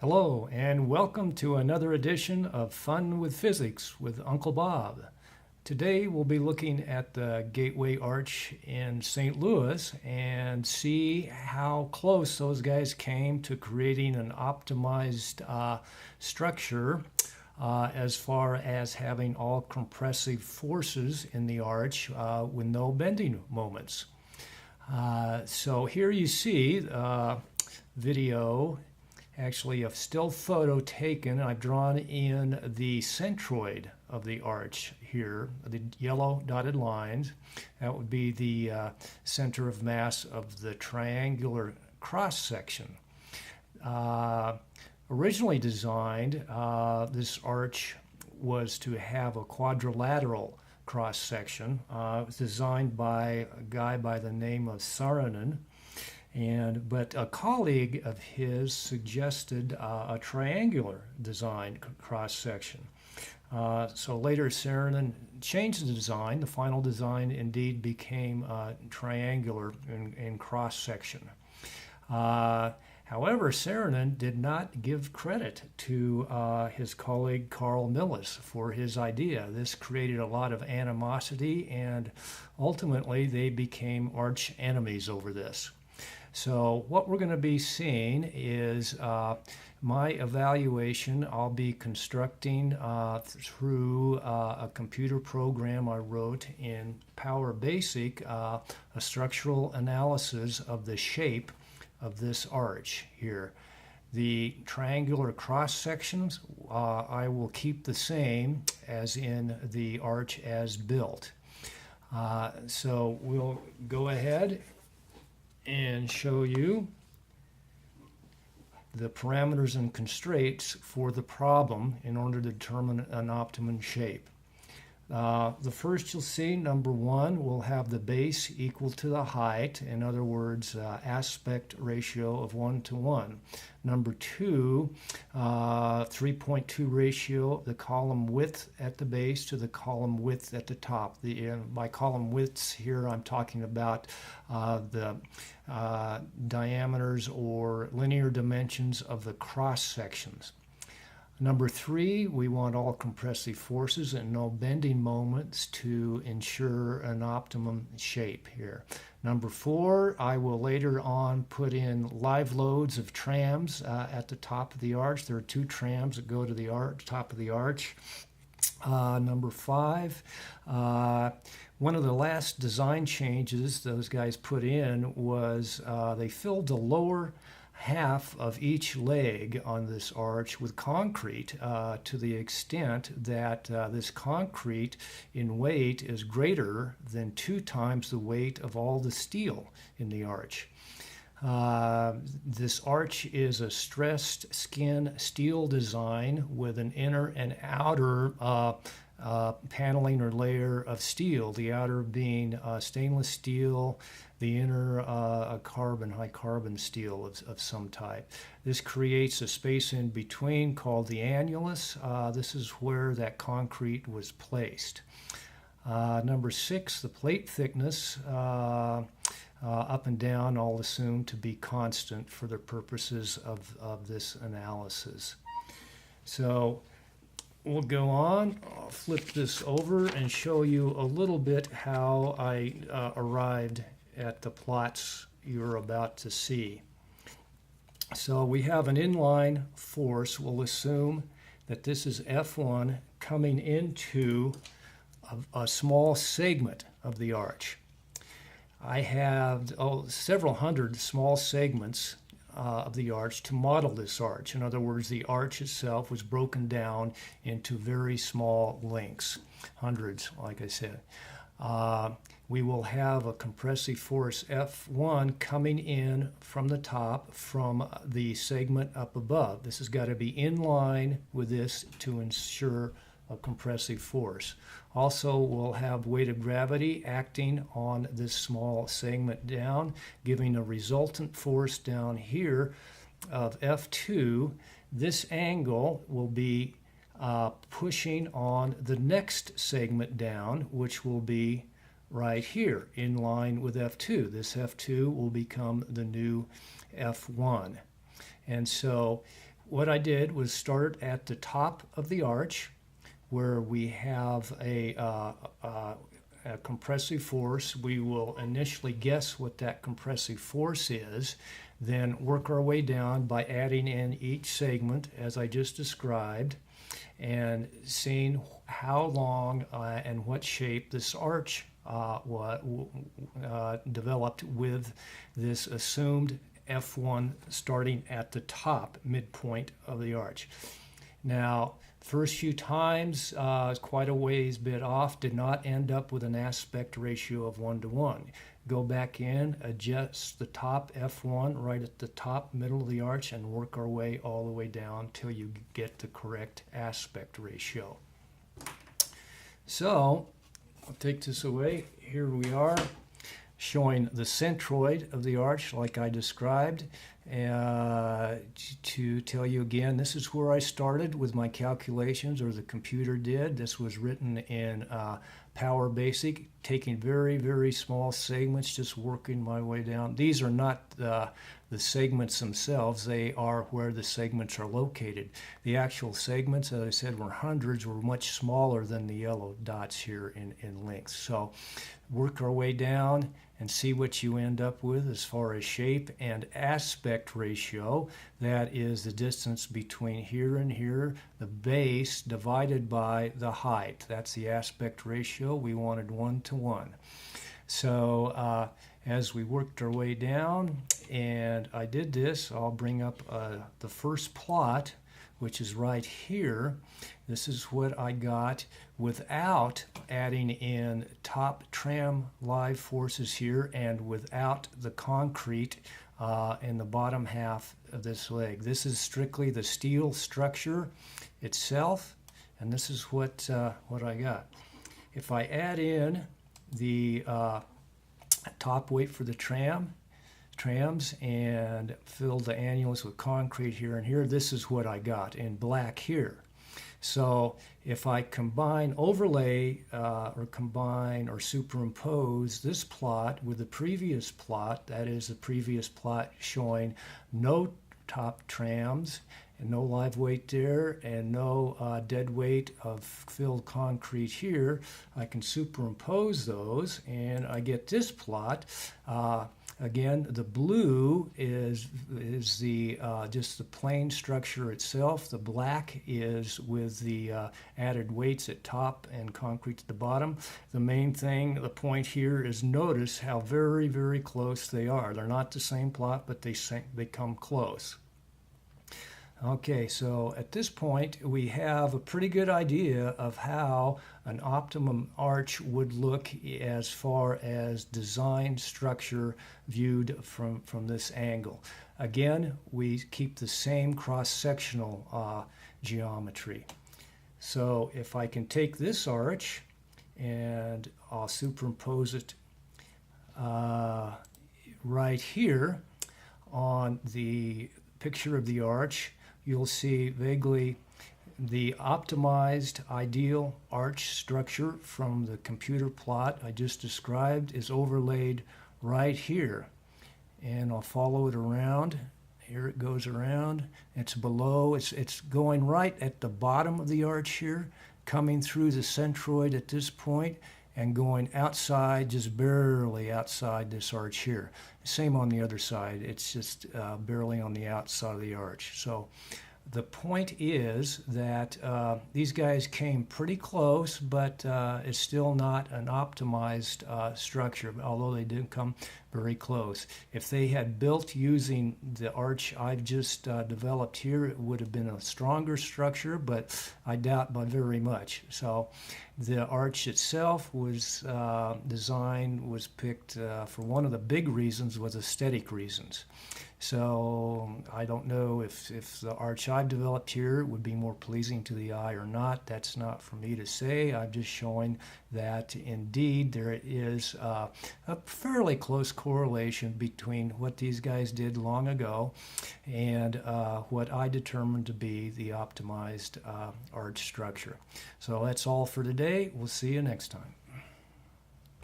Hello, and welcome to another edition of Fun with Physics with Uncle Bob. Today we'll be looking at the Gateway Arch in St. Louis and see how close those guys came to creating an optimized structure as far as having all compressive forces in the arch with no bending moments. So here you see video, actually a still photo taken. I've drawn in the centroid of the arch here, the yellow dotted lines. That would be the center of mass of the triangular cross section. Originally designed, this arch was to have a quadrilateral cross section. It was designed by a guy by the name of Saarinen. But a colleague of his suggested a triangular design cross section. So later Saarinen changed the design. The final design indeed became triangular in cross section. However, Saarinen did not give credit to his colleague Carl Milles for his idea. This created a lot of animosity, and ultimately they became arch enemies over this. So what we're going to be seeing is my evaluation. I'll be constructing through a computer program I wrote in Power Basic a structural analysis of the shape of this arch here. The triangular cross sections I will keep the same as in the arch as built. So we'll go ahead and show you the parameters and constraints for the problem in order to determine an optimum shape. The first you'll see, number one, we'll have the base equal to the height. In other words, aspect ratio of 1 to 1. Number two, 3.2 ratio, the column width at the base to the column width at the top. By column widths here, I'm talking about the diameters or linear dimensions of the cross sections. Number three, we want all compressive forces and no bending moments to ensure an optimum shape here. Number four, I will later on put in live loads of trams at the top of the arch. There are two trams that go to the top of the arch. Number five, one of the last design changes those guys put in was they filled the lower half of each leg on this arch with concrete to the extent that this concrete in weight is greater than 2 times the weight of all the steel in the arch. This arch is a stressed skin steel design with an inner and outer paneling or layer of steel, the outer being stainless steel, the inner a high carbon steel of some type. This creates a space in between called the annulus. This is where that concrete was placed. Number six, the plate thickness up and down, all assumed to be constant for the purposes of this analysis. So we'll go on. I'll flip this over and show you a little bit how I arrived at the plots you're about to see. So we have an inline force. We'll assume that this is F1 coming into a small segment of the arch. I have several hundred small segments of the arch to model this arch. In other words, the arch itself was broken down into very small links, hundreds, like I said. We will have a compressive force F1 coming in from the top from the segment up above. This has got to be in line with this to ensure a compressive force. Also, we'll have weight of gravity acting on this small segment down, giving a resultant force down here of F2. This angle will be pushing on the next segment down, which will be right here in line with F2. This F2 will become the new F1. And so what I did was start at the top of the arch where we have a compressive force. We will initially guess what that compressive force is, then work our way down by adding in each segment as I just described and seeing how long and what shape this arch developed with this assumed F1 starting at the top midpoint of the arch. Now, first few times, quite a ways bit off, did not end up with an aspect ratio of 1:1. Go back in, adjust the top F1 right at the top middle of the arch, and work our way all the way down till you get the correct aspect ratio. So, I'll take this away. Here we are, showing the centroid of the arch like I described. To tell you again, this is where I started with my calculations, or the computer did. This was written in Power Basic, taking very, very small segments, just working my way down. These are not the segments themselves, they are where the segments are located. The actual segments, as I said, were hundreds, were much smaller than the yellow dots here in length. So work our way down and see what you end up with as far as shape and aspect ratio. That is the distance between here and here, the base divided by the height. That's the aspect ratio. We wanted 1:1. So as we worked our way down, and I did this, I'll bring up the first plot, which is right here. This is what I got without adding in top tram live forces here and without the concrete in the bottom half of this leg. This is strictly the steel structure itself, and this is what I got. If I add in the top weight for the trams and fill the annulus with concrete here and here, this is what I got in black here. So if I combine, overlay, or combine or superimpose this plot with the previous plot, that is the previous plot showing no top trams and no live weight there and no dead weight of filled concrete here, I can superimpose those and I get this plot. Again, the blue is the just the plain structure itself. The black is with the added weights at top and concrete at the bottom. The main thing, the point here is notice how very, very close they are. They're not the same plot, but they come close. Okay, so at this point we have a pretty good idea of how an optimum arch would look as far as design structure viewed from this angle. Again, we keep the same cross-sectional geometry. So if I can take this arch and I'll superimpose it right here on the picture of the arch, you'll see vaguely the optimized ideal arch structure from the computer plot I just described is overlaid right here. And I'll follow it around. Here it goes around. It's below, it's going right at the bottom of the arch here, coming through the centroid at this point and going outside, just barely outside this arch here. Same on the other side, it's just barely on the outside of the arch. So the point is that these guys came pretty close, but it's still not an optimized structure, although they did come very close. If they had built using the arch I've just developed here, it would have been a stronger structure, but I doubt by very much. So the arch itself was was picked for one of the big reasons was aesthetic reasons. So I don't know if the arch I've developed here would be more pleasing to the eye or not. That's not for me to say. I'm just showing that indeed there is a fairly close correlation between what these guys did long ago and what I determined to be the optimized arch structure. So that's all for today. We'll see you next time.